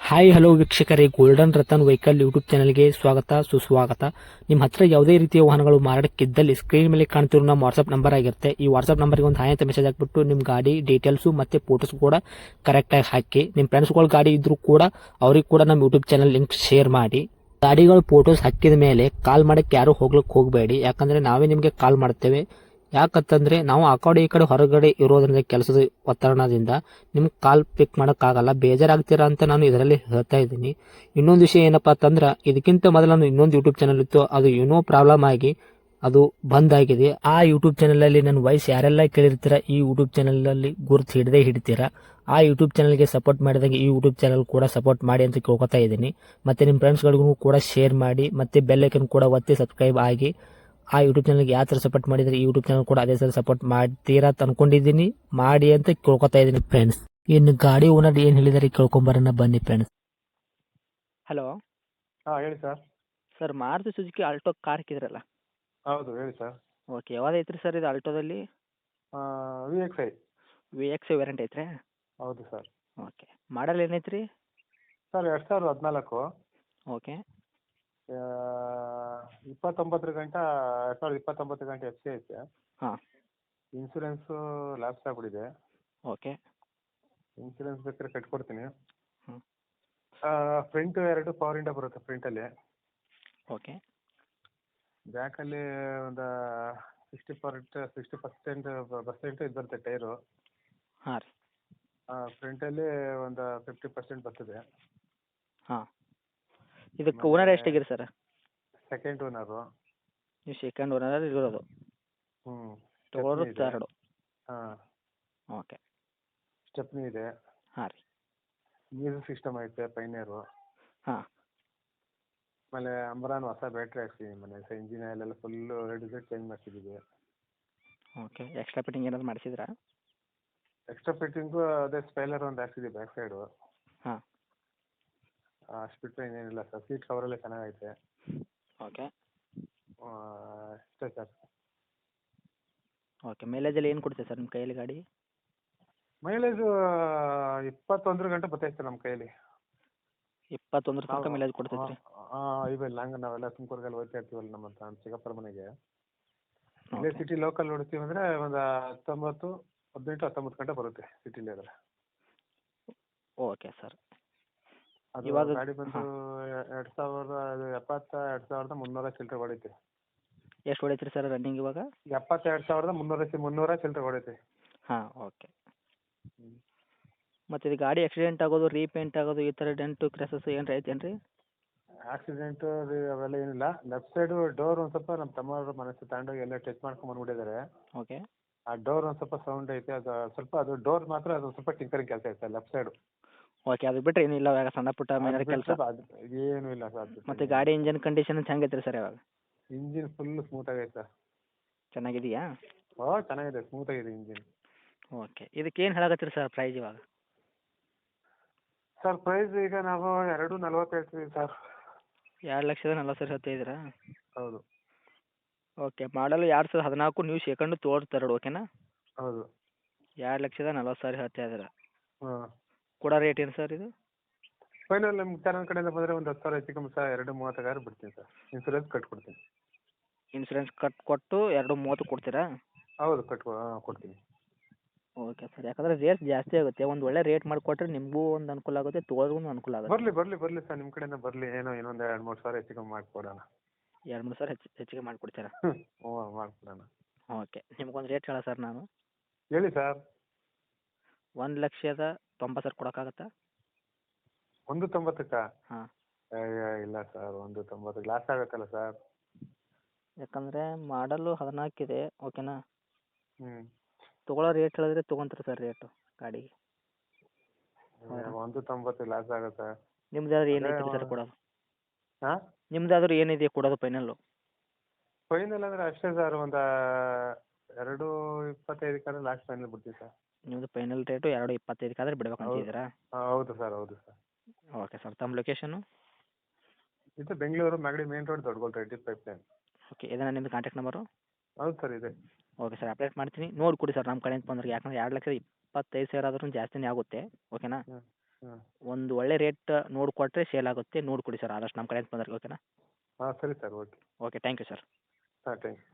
Hi hello ವೀಕ್ಷಕರೇ, golden Ratan vehicle YouTube ಚಾನಲ್ಗೆ ಸ್ವಾಗತ ಸುಸ್ವಾಗತ. ನಿಮ್ಮ ಹತ್ರ ಯಾವುದೇ ರೀತಿಯ ವಾಹನಗಳು ಮಾರಾಟಕ್ಕಿದ್ದಲ್ಲಿ ಸ್ಕ್ರೀನ್ ಮೇಲೆ ಕಾಣ್ತಿರೋ ನಮ್ಮ ವಾಟ್ಸ್ಆಪ್ ನಂಬರ್ ಆಗಿರುತ್ತೆ. ಈ ವಾಟ್ಸ್ಆಪ್ ನಂಬರ್ಗೆ ಒಂದು ಹಾಯ್ ಅಂತ ಮೆಸೇಜ್ ಹಾಕ್ಬಿಟ್ಟು ನಿಮ್ಮ ಗಾಡಿ ಡೀಟೇಲ್ಸು ಮತ್ತೆ ಫೋಟೋಸ್ ಕೂಡ ಕರೆಕ್ಟಾಗಿ ಹಾಕಿ. ನಿಮ್ಮ ಫ್ರೆಂಡ್ಸ್ಗಳ ಗಾಡಿ ಇದ್ರೂ ಕೂಡ ಅವ್ರಿಗೆ ಕೂಡ ನಮ್ಮ ಯೂಟ್ಯೂಬ್ ಚಾನಲ್ ಲಿಂಕ್ ಶೇರ್ ಮಾಡಿ. ಗಾಡಿಗಳು ಫೋಟೋಸ್ ಹಾಕಿದ ಮೇಲೆ ಕಾಲ್ ಮಾಡಕ್ಕೆ ಯಾರು ಹೋಗ್ಲಿಕ್ಕೆ ಹೋಗಬೇಡಿ, ಯಾಕಂದ್ರೆ ನಾವೇ ನಿಮಗೆ ಕಾಲ್ ಮಾಡ್ತೇವೆ. ಯಾಕಂತಂದ್ರೆ ನಾವು ಆ ಕಡೆ ಈ ಕಡೆ ಹೊರಗಡೆ ಇರೋದ್ರಿಂದ ಕೆಲಸದ ಒತ್ತಡದಿಂದ ನಿಮ್ಗೆ ಕಾಲ್ ಪಿಕ್ ಮಾಡೋಕ್ಕಾಗಲ್ಲ, ಬೇಜಾರಾಗ್ತೀರಾ ಅಂತ ನಾನು ಇದರಲ್ಲಿ ಹೇಳ್ತಾ ಇದ್ದೀನಿ. ಇನ್ನೊಂದು ವಿಷಯ ಏನಪ್ಪಾ ಅಂತಂದ್ರೆ, ಇದಕ್ಕಿಂತ ಮೊದಲು ನಾನು ಇನ್ನೊಂದು ಯೂಟ್ಯೂಬ್ ಚಾನಲ್ ಇತ್ತು, ಅದು ಏನೋ ಪ್ರಾಬ್ಲಮ್ ಆಗಿ ಅದು ಬಂದ್ ಆಗಿದೆ. ಆ ಯೂಟ್ಯೂಬ್ ಚಾನಲ್ ಅಲ್ಲಿ ನನ್ನ ವಾಯ್ಸ್ ಯಾರೆಲ್ಲ ಕೇಳಿರ್ತೀರಾ, ಈ ಯೂಟ್ಯೂಬ್ ಚಾನಲ್ ಅಲ್ಲಿ ಗುರುತು ಹಿಡದೇ ಹಿಡಿತೀರಾ. ಆ ಯೂಟ್ಯೂಬ್ ಚಾನಲ್ಗೆ ಸಪೋರ್ಟ್ ಮಾಡಿದಾಗ ಈ ಯೂಟ್ಯೂಬ್ ಚಾನಲ್ ಕೂಡ ಸಪೋರ್ಟ್ ಮಾಡಿ ಅಂತ ಕೇಳ್ಕೊತಾ ಇದ್ದೀನಿ. ಮತ್ತೆ ನಿಮ್ಮ ಫ್ರೆಂಡ್ಸ್ಗಳಿಗೂ ಕೂಡ ಶೇರ್ ಮಾಡಿ, ಮತ್ತೆ ಬೆಲ್ ಐಕನ್ ಕೂಡ ಒತ್ತಿ ಸಬ್ಸ್ಕ್ರೈಬ್ ಆಗಿ. ಆ ಯೂಟ್ಯೂಬ್ ಚಾನಲ್ಗೆ ಯಾವ ಥರ ಸಪೋರ್ಟ್ ಮಾಡಿದ್ರೆ ಈ ಯೂಟ್ಯೂಬ್ ಚಾನಲ್ ಕೂಡ ಅದೇ ಥರ ಸಪೋರ್ಟ್ ಮಾಡ್ತೀರಾ ಅಂತ ಅನ್ಕೊಂಡಿದ್ದೀನಿ. ಮಾಡಿ ಅಂತ ಕೇಳ್ಕೊತಾ ಇದ್ದೀನಿ ಫ್ರೆಂಡ್ಸ್. ಇನ್ನು ಗಾಡಿ ಓನರ್ ಏನು ಹೇಳಿದಾರೆ ಕೇಳ್ಕೊಂಬರೋಣ ಬನ್ನಿ ಫ್ರೆಂಡ್ಸ್. ಹಲೋ ಹಾಂ ಹೇಳಿ sir. Sir, Maruti Suzuki Alto car ಹಾಕಿದ್ರಲ್ಲ? ಹೌದು ಹೇಳಿ ಸರ್. ಓಕೆ, ಯಾವ್ದು ಐತ್ರಿ ಸರ್ ಇದು ಆಲ್ಟೋದಲ್ಲಿ? VX5. VX ವೇರಿಯಂಟ್ ಐತ್ರಿ? ಹೌದು ಸರ್. ಓಕೆ, ಮಾಡಲ್ ಏನೈತ್ರಿ ಸರ್ 2014. ಓಕೆ 29 ಗಂಟೆ 2029 ಗಂಟೆ FC ಐತೆ. ಹಾಂ ಇನ್ಸೂರೆನ್ಸು ಲ್ಯಾಪ್ಸ್ ಆಗ್ಬಿಟ್ಟಿದೆ. ಓಕೆ ಇನ್ಸೂರೆನ್ಸ್ ಬೇಕಾದ್ರೆ ಕಟ್ಕೊಡ್ತೀನಿ. ಹ್ಞೂ ಫ್ರಂಟ್ 2 ಪವರ್ ವಿಂಡೋ ಬರುತ್ತೆ ಫ್ರಂಟಲ್ಲಿ. ಓಕೆ ಬ್ಯಾಕಲ್ಲಿ ಒಂದು 60% ಇದು ಬರುತ್ತೆ ಟೈರು. ಹಾಂ ರೀ. ಫ್ರಂಟಲ್ಲಿ ಒಂದು 50% ಬರ್ತದೆ. ಹಾಂ, ಇದಕ್ಕೆ ಓನರ್ ಎಷ್ಟಾಗಿರಿ ಸರ್? Second owner. ನೀವು ಸೆಕೆಂಡ್ ಓನರ್ ಇರೋದು? ಹ್ಞೂ ತೊಗೊಳೋದು ಥರ್ಡು? ಹಾಂ ಓಕೆ ಸ್ಟೆಪ್ನಿ ಇದೆ. ಹಾಂ ರೀ. ಮ್ಯೂಸಿಕ್ ಸಿಸ್ಟಮ್ ಐತೆ ಪೈನಿಯರು. ಹಾಂ ಆಮೇಲೆ ಅಂಬರಾನ್ ಹೊಸ ಬ್ಯಾಟ್ರಿ ಹಾಕ್ಸಿದ್ದೀನಿ ಮನೆ. ಇಂಜಿನ್ ಆಯಿಲೆಲ್ಲ ಫುಲ್ಲು ಡಿಸೈನ್ ಚೇಂಜ್ ಮಾಡಿಸಿದ್ದೀವಿ. ಓಕೆ, ಎಕ್ಸ್ಟ್ರಾ ಫಿಟ್ಟಿಂಗ್ ಏನಾದ್ರು ಮಾಡಿಸಿದ್ರಾ? ಎಕ್ಸ್ಟ್ರಾ ಫಿಟ್ಟಿಂಗು ಅದೇ ಸ್ಪೈಲರ್ ಒಂದು ಹಾಕ್ಸಿದ್ದೀವಿ ಬ್ಯಾಕ್ ಸೈಡು. ಹಾಂ ಅಷ್ಟು ಬಿಟ್ಟರೆ ಇನ್ನೇನಿಲ್ಲ ಸರ್. ಸೀಟ್ ಕವರೆಲ್ಲ ಚೆನ್ನಾಗೈತೆ. ಓಕೆ ಅಷ್ಟೇ ಸರ್. ಓಕೆ, ಮೈಲೇಜಲ್ಲಿ ಏನು ಕೊಡ್ತೀವಿ ಸರ್ ನಿಮ್ಮ ಕೈಯಲ್ಲಿ ಗಾಡಿ? ಮೈಲೇಜು 21 ಗಂಟೆ ಬರ್ತೈತೆ ಸರ್ ನಮ್ಮ ಕೈಯಲ್ಲಿ. 21 ತನಕ ಮೈಲೇಜ್ ಕೊಡ್ತೈತ್ರಿ? ಇವೆ ಲಾಂಗ್ ನಾವೆಲ್ಲ ತುಮಕೂರಿಗೆಲ್ಲ ಹೋಗ್ತಾ ಇರ್ತೀವಲ್ಲ ನಮ್ಮ ಚಿಕ್ಕಪ್ಪರ ಮನೆಗೆ. ಇಲ್ಲೇ ಸಿಟಿ ಲೋಕಲ್ ನೋಡ್ತೀವಿ ಅಂದರೆ ಒಂದು 18 ಗಂಟೆ ಬರುತ್ತೆ ಸಿಟಿಲಿ ಆದರೆ. Okay sir. ಅದು ಇವಾಗ ಗಾಡಿ ಬಂದು 2,300 ಚಿಲ್ಲರೆ ಹೊಡೈತೆ. ಎಷ್ಟು ಹೊಡೈತ್ರಿ ಸರ್ ರನ್ನಿಂಗ್ ಇವಾಗ? 72,300 ಚಿಲ್ಲರೆ ಹೊಡೈತೆ. ಹಾಂ ಓಕೆ. ಮತ್ತು ಇದು ಗಾಡಿ ಆಕ್ಸಿಡೆಂಟ್ ಆಗೋದು, ರೀಪೇಂಟ್ ಆಗೋದು, ಈ ಥರ ಡೆಂಟು ಕ್ರ್ಯಾಸಸ್ ಏನು ಐತೇನು ರೀ? ಆಕ್ಸಿಡೆಂಟು ಅವೆಲ್ಲ ಏನಿಲ್ಲ. ಲೆಫ್ಟ್ ಸೈಡು ಡೋರ್ ಒಂದು ಸ್ವಲ್ಪ ನಮ್ಮ ತಮ್ಮವ್ರ ಮನಸ್ಸು ತಗೊಂಡೋಗಿ ಎಲ್ಲ ಟಚ್ ಮಾಡ್ಕೊಂಡು ಬಂದ್ಬಿಟ್ಟಿದ್ದಾರೆ. ಓಕೆ ಆ ಡೋರ್ ಒಂದು ಸ್ವಲ್ಪ ಸೌಂಡ್ ಐತೆ. ಅದು ಡೋರ್ ಮಾತ್ರ ಅದು ಸ್ವಲ್ಪ ಟಿಂಕರಿಂಗ್ ಕೆಲಸ ಐತೆ ಲೆಫ್ಟ್ ಸೈಡು. ಓಕೆ, ಅದು ಬಿಟ್ಟರೆ ಏನಿಲ್ಲ ಇವಾಗ ಸಣ್ಣ ಪುಟ್ಟ ಮೇನರ್ ಕೆಲಸ? ಏನೂ ಇಲ್ಲ ಸರ್. ಮತ್ತು ಗಾಡಿ ಇಂಜನ್ ಕಂಡೀಷನ್ ಹೆಂಗೈತೆ ರೀ ಸರ್ ಇವಾಗ? ಇಂಜಿನ್ ಫುಲ್ಲು ಸ್ಮೂತಾಗೈತೆ ಸರ್. ಚೆನ್ನಾಗಿದೆಯಾ? ಚೆನ್ನಾಗಿದೆ, ಸ್ಮೂತಾಗಿದೆ ಇಂಜಿನ್. ಓಕೆ, ಇದಕ್ಕೇನು ಹೇಳಕತ್ತೀರಿ ಸರ್ ಪ್ರೈಸ್ ಇವಾಗ? ಸರ್ ಪ್ರೈಸ್ ಈಗ ನಾವು 2,40 ಹೇಳ್ತೀವಿ ಸರ್. 2,40,000 ಹೇಳ್ತಾ ಇದ್ದೀರಾ? ಹೌದು ಓಕೆ, ಮಾಡಲು 2014, ನೀವು ಸೆಕೆಂಡು ತರ್ಡ್, ಓಕೆನಾ? ಹೌದು 2,40,000 ಹೇಳ್ತಾ ಇದ್ದೀರಾ? ಹಾಂ. ಕೊಡೋ ರೇಟ್ ಏನು ಸರ್ ಇದು? ಫೈನಲ್ ನಿಮ್ಮ ಚಾನಲ್ ಕಡೆಯಿಂದ ಬಂದರೆ ಒಂದು 10,000 ಹೆಚ್ಚು ಕಮ್ಮಿ ಸರ್. 2,30 ಬಿಡ್ತೀನಿ ಸರ್. ಇನ್ಸೂರೆನ್ಸ್ ಕಟ್ಕೊಡ್ತೀನಿ. ಇನ್ಸೂರೆನ್ಸ್ ಕೊಟ್ಟು 2,30 ಕೊಡ್ತೀರಾ? ಹೌದು ಕೊಡ್ತೀನಿ. ಓಕೆ ಸರ್, ಯಾಕಂದರೆ ರೇಟ್ ಜಾಸ್ತಿ ಆಗುತ್ತೆ. ಒಂದು ಒಳ್ಳೆ ರೇಟ್ ಮಾಡಿಕೊಟ್ರೆ ನಿಮಗೂ ಒಂದು ಅನುಕೂಲ ಆಗುತ್ತೆ, ತೊಗೊಳೋರ್ಗೂ ಅನುಕೂಲ ಆಗುತ್ತೆ. ಬರಲಿ ಸರ್, ನಿಮ್ಮ ಕಡೆಯಿಂದ ಬರಲಿ. ಇನ್ನೊಂದು 2-3 ಸಾವಿರ ಹೆಚ್ಚು ಕಮ್ಮಿ ಮಾಡಿಕೊಡೋಣ. 2-3 ಸಾವಿರ ಹೆಚ್ಚಿಗೆ ಮಾಡಿಕೊಡ್ತೀರಾ? ಹ್ಞೂ ಮಾಡಿಕೊಡೋಣ. ಓಕೆ, ನಿಮ್ಗೊಂದು ರೇಟ್ ಹೇಳ ಸರ್ ನಾನು. ಹೇಳಿ ಸರ್. 1,90,000 ಕೊಡೋಕ್ಕಾಗತ್ತಾ? 1,90ಕ್ಕಾ? ಹಾಂ. ಇಲ್ಲ ಸರ್, 1,90 ಲಾಸ್ ಆಗುತ್ತಲ್ಲ ಸರ್. ಯಾಕಂದರೆ ಮಾಡಲು 14 ಇದೆ, ಓಕೆನಾ? ಹ್ಞೂ ತೊಗೊಳ್ಳೋ ರೇಟ್ ಹೇಳಿದ್ರೆ ತೊಗೊಂತಾರೆ ಸರ್ ರೇಟು ಗಾಡಿಗೆ. 1,90 ಲಾಸ್ ಆಗುತ್ತೆ. ನಿಮ್ದಾದ್ರೆ ಏನೈತೆ ಸರ್ ಕೊಡೋದು? ಹಾಂ, ನಿಮ್ದಾದ್ರೂ ಏನಿದೆ ಕೊಡೋದು ಫೈನಲ್ಲು? ಫೈನಲ್ ಅಂದರೆ ಅಷ್ಟೇ ಸರ್. ಒಂದು 2,25 ಲಾಸ್ಟ್ ಫೈನಲ್ ಬಿಡ್ತೀವಿ ಸರ್. ನಿಮ್ಮದು ಫೈನಲ್ ರೇಟು 2,25 ಬಿಡ್ಬೇಕಂತಿದ್ದೀರಾ? ಹೌದು ಸರ್. ಓಕೆ ಸರ್, ತಮ್ಮ ಲೊಕೇಶನು? ಇದು ಬೆಂಗಳೂರು ಮಾಗಡಿ ಮೇನ್ ರೋಡ್, ದೊಡ್ಡಗೋಲ್ ರೆಡ್ಡಿ ಪೈಪ್ಲೈನ್. ಓಕೆ, ಇದನ್ನ ನಿಮ್ಮದು ಕಾಂಟ್ಯಾಕ್ಟ್ ನಂಬರು? ಹೌದು ಸರ್ ಇದೆ. ಓಕೆ ಸರ್, ಅಪ್ಡೇಟ್ ಮಾಡ್ತೀನಿ. ನೋಡಿ ಕೊಡಿ ಸರ್ ನಮ್ಮ ಕಡೆಯಿಂದ ಬಂದ್ರೆ. ಯಾಕಂದರೆ 2,25,000 ಆದ್ರೂ ಜಾಸ್ತಿನೇ ಆಗುತ್ತೆ, ಓಕೆನಾ? ಹಾಂ ಒಂದು ಒಳ್ಳೆ ರೇಟ್ ನೋಡಿಕೊಟ್ರೆ ಸೇಲ್ ಆಗುತ್ತೆ, ನೋಡಿಕೊಡಿ ಸರ್ ಆದಷ್ಟು ನಮ್ಮ ಕಡೆಯಿಂದ ಬಂದರೆ, ಓಕೆನಾ? ಹಾಂ ಸರಿ sir okay. Okay, thank you sir. ಹಾಂ ಥ್ಯಾಂಕ್ ಯು.